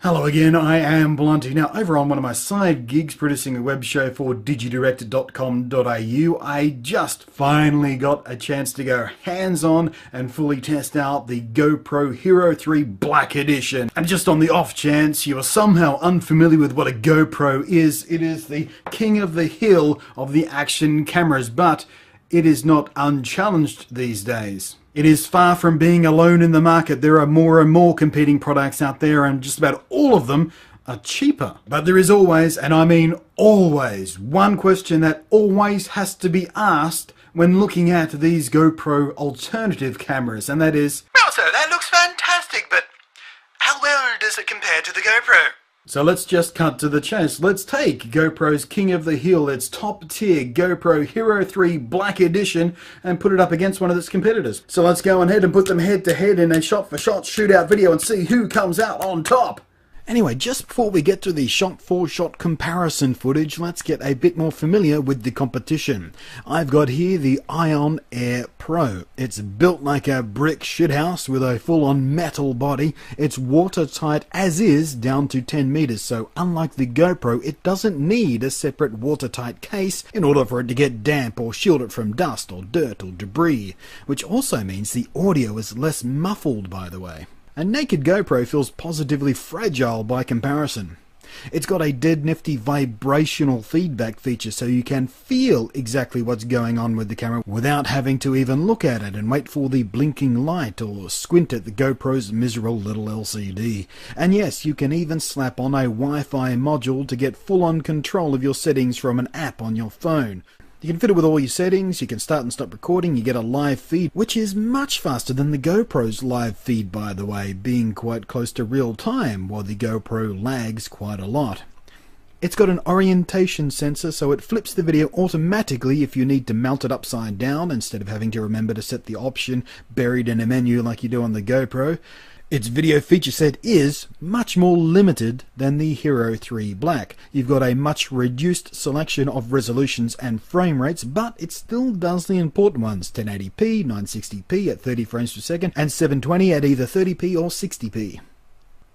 Hello again, I am Blunty. Now, over on one of my side gigs producing a web show for digidirector.com.au, I just finally got a chance to go hands-on and fully test out the GoPro Hero 3 Black Edition. And just on the off chance you are somehow unfamiliar with what a GoPro is, it is the king of the hill of the action cameras, but it is not unchallenged these days. It is far from being alone in the market. There are more and more competing products out there, and just about all of them are cheaper. But there is always, and I mean always, one question that always has to be asked when looking at these GoPro alternative cameras, and that is, well, sir, that looks fantastic, but how well does it compare to the GoPro? so let's just cut to the chase. Let's take GoPro's king of the hill, its top tier GoPro Hero 3 Black Edition, and put it up against one of its competitors. So let's go ahead and put them head to head in a shot-for-shot shootout video and see who comes out on top. Anyway, just before we get to the shot-for-shot comparison footage, let's get a bit more familiar with the competition. I've got here the iON Air Pro. It's built like a brick shithouse with a full-on metal body. It's watertight as is down to 10 meters, so unlike the GoPro, it doesn't need a separate watertight case in order for it to get damp or shield it from dust or dirt or debris, which also means the audio is less muffled, by the way. A naked GoPro feels positively fragile by comparison. It's got a dead nifty vibrational feedback feature, so you can feel exactly what's going on with the camera without having to even look at it and wait for the blinking light or squint at the GoPro's miserable little LCD. And yes, you can even slap on a Wi-Fi module to get full-on control of your settings from an app on your phone. You can fiddle with all your settings, you can start and stop recording, you get a live feed, which is much faster than the GoPro's live feed, by the way, being quite close to real time, while the GoPro lags quite a lot. It's got an orientation sensor, so it flips the video automatically if you need to mount it upside down, instead of having to remember to set the option buried in a menu like you do on the GoPro. Its video feature set is much more limited than the Hero 3 Black. You've got a much reduced selection of resolutions and frame rates, but it still does the important ones: 1080p, 960p at 30 frames per second, and 720 at either 30p or 60p.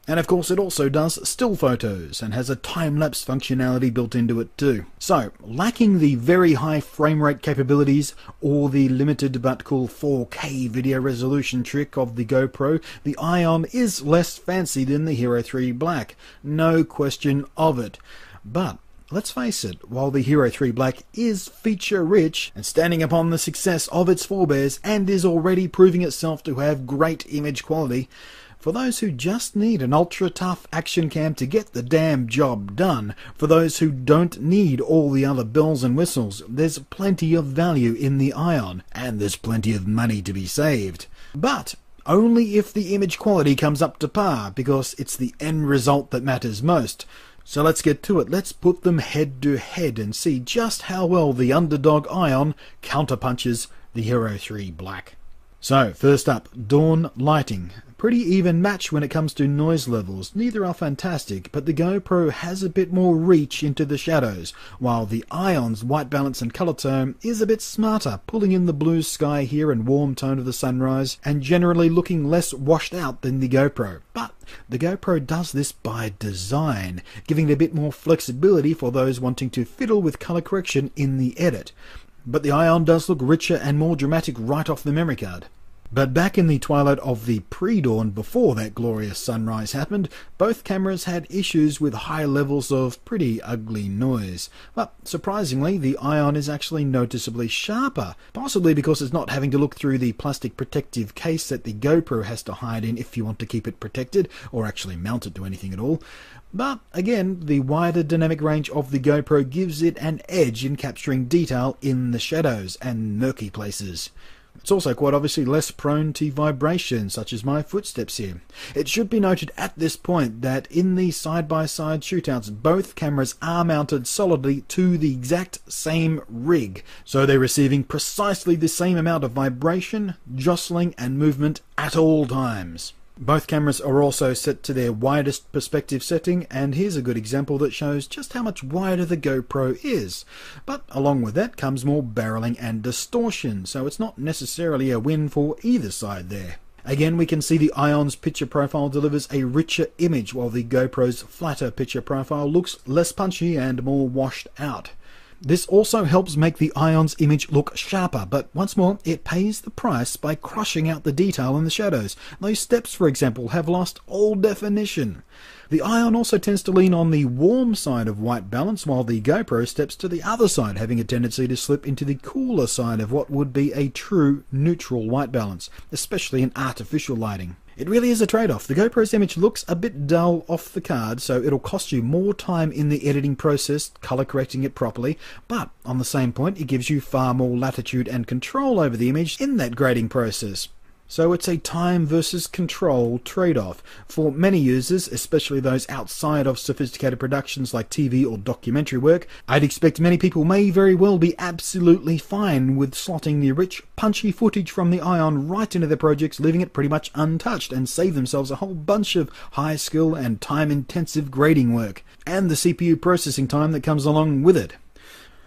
And of course it also does still photos and has a time-lapse functionality built into it too. So, lacking the very high frame rate capabilities or the limited but cool 4K video resolution trick of the GoPro, the iON is less fancy than the Hero 3 Black. No question of it. But let's face it, while the Hero 3 Black is feature-rich and standing upon the success of its forebears and is already proving itself to have great image quality, for those who just need an ultra-tough action cam to get the damn job done, for those who don't need all the other bells and whistles, there's plenty of value in the iON, and there's plenty of money to be saved. But only if the image quality comes up to par, because it's the end result that matters most. So let's get to it. Let's put them head to head and see just how well the underdog iON counterpunches the Hero 3 Black. So, first up, dawn lighting. Pretty even match when it comes to noise levels. Neither are fantastic, but the GoPro has a bit more reach into the shadows, while the iON's white balance and color tone is a bit smarter, pulling in the blue sky here and warm tone of the sunrise, and generally looking less washed out than the GoPro. But the GoPro does this by design, giving it a bit more flexibility for those wanting to fiddle with color correction in the edit. But the iON does look richer and more dramatic right off the memory card. But back in the twilight of the pre-dawn before that glorious sunrise happened, both cameras had issues with high levels of pretty ugly noise. But surprisingly, the iON is actually noticeably sharper, possibly because it's not having to look through the plastic protective case that the GoPro has to hide in if you want to keep it protected, or actually mount it to anything at all. But again, the wider dynamic range of the GoPro gives it an edge in capturing detail in the shadows and murky places. It's also quite obviously less prone to vibration, such as my footsteps here. It should be noted at this point that in the side-by-side shootouts, both cameras are mounted solidly to the exact same rig, so they're receiving precisely the same amount of vibration, jostling and movement at all times. Both cameras are also set to their widest perspective setting, and here's a good example that shows just how much wider the GoPro is. But along with that comes more barreling and distortion, so it's not necessarily a win for either side there. Again, we can see the iON's picture profile delivers a richer image, while the GoPro's flatter picture profile looks less punchy and more washed out. This also helps make the iON's image look sharper, but once more, it pays the price by crushing out the detail in the shadows. Those steps, for example, have lost all definition. The iON also tends to lean on the warm side of white balance, while the GoPro steps to the other side, having a tendency to slip into the cooler side of what would be a true neutral white balance, especially in artificial lighting. It really is a trade-off. The GoPro's image looks a bit dull off the card, so it'll cost you more time in the editing process, color correcting it properly, but on the same point, it gives you far more latitude and control over the image in that grading process. So it's a time versus control trade-off. For many users, especially those outside of sophisticated productions like TV or documentary work, I'd expect many people may very well be absolutely fine with slotting the rich, punchy footage from the iON right into their projects, leaving it pretty much untouched, and save themselves a whole bunch of high-skill and time-intensive grading work, and the CPU processing time that comes along with it.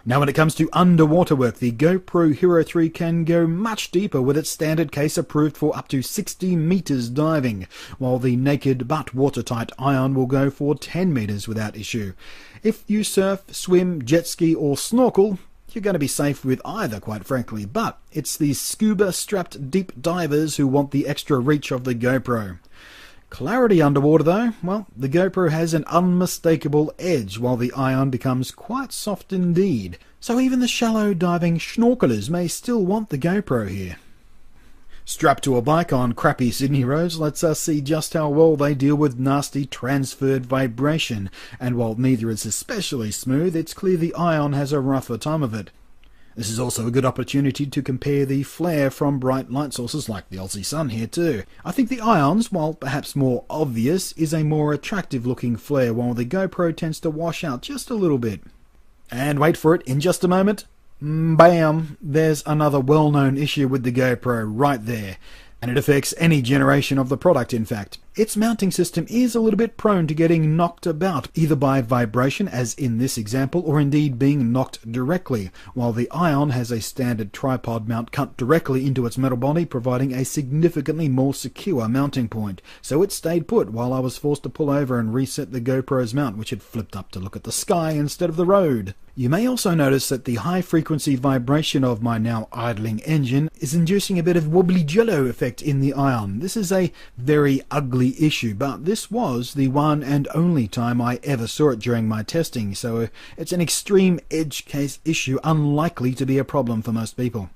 Now when it comes to underwater work, the GoPro Hero 3 can go much deeper with its standard case approved for up to 60 meters diving, while the naked but watertight iON will go for 10 meters without issue. If you surf, swim, jet ski or snorkel, you're going to be safe with either, quite frankly, but it's the scuba-strapped deep divers who want the extra reach of the GoPro. Clarity underwater though, well, the GoPro has an unmistakable edge, while the iON becomes quite soft indeed. So even the shallow diving schnorkelers may still want the GoPro here. Strapped to a bike on crappy Sydney roads lets us see just how well they deal with nasty transferred vibration, and while neither is especially smooth, it's clear the iON has a rougher time of it. This is also a good opportunity to compare the flare from bright light sources like the Aussie sun here too. I think the iON's, while perhaps more obvious, is a more attractive looking flare, while the GoPro tends to wash out just a little bit. And wait for it, in just a moment, bam, there's another well-known issue with the GoPro right there. And it affects any generation of the product, in fact. Its mounting system is a little bit prone to getting knocked about, either by vibration, as in this example, or indeed being knocked directly, while the iON has a standard tripod mount cut directly into its metal body, providing a significantly more secure mounting point. So it stayed put while I was forced to pull over and reset the GoPro's mount, which had flipped up to look at the sky instead of the road. You may also notice that the high-frequency vibration of my now idling engine is inducing a bit of wobbly jello effect in the iON. This is a very ugly issue, but this was the one and only time I ever saw it during my testing, so it's an extreme edge case issue unlikely to be a problem for most people.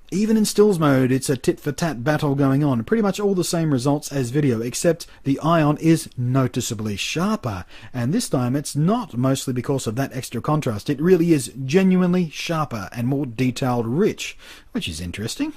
Even in stills mode, it's a tit-for-tat battle going on. Pretty much all the same results as video, except the iON is noticeably sharper. And this time it's not mostly because of that extra contrast. It really is genuinely sharper and more detailed rich, which is interesting.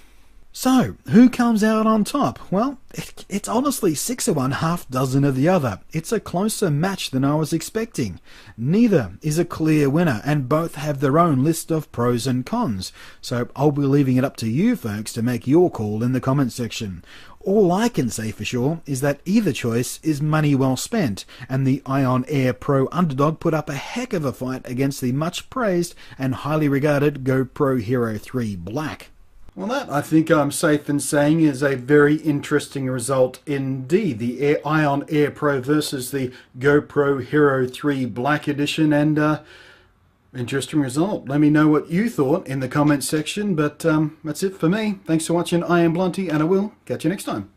So, who comes out on top? Well, it's honestly 6 of one, half dozen of the other. It's a closer match than I was expecting. Neither is a clear winner, and both have their own list of pros and cons. So I'll be leaving it up to you folks to make your call in the comments section. All I can say for sure is that either choice is money well spent, and the iON Air Pro underdog put up a heck of a fight against the much praised and highly regarded GoPro Hero 3 Black. Well, that, I think I'm safe in saying, is a very interesting result indeed. The iON Air Pro versus the GoPro Hero 3 Black Edition, and interesting result. Let me know what you thought in the comments section, but that's it for me. Thanks for watching. I am Blunty, and I will catch you next time.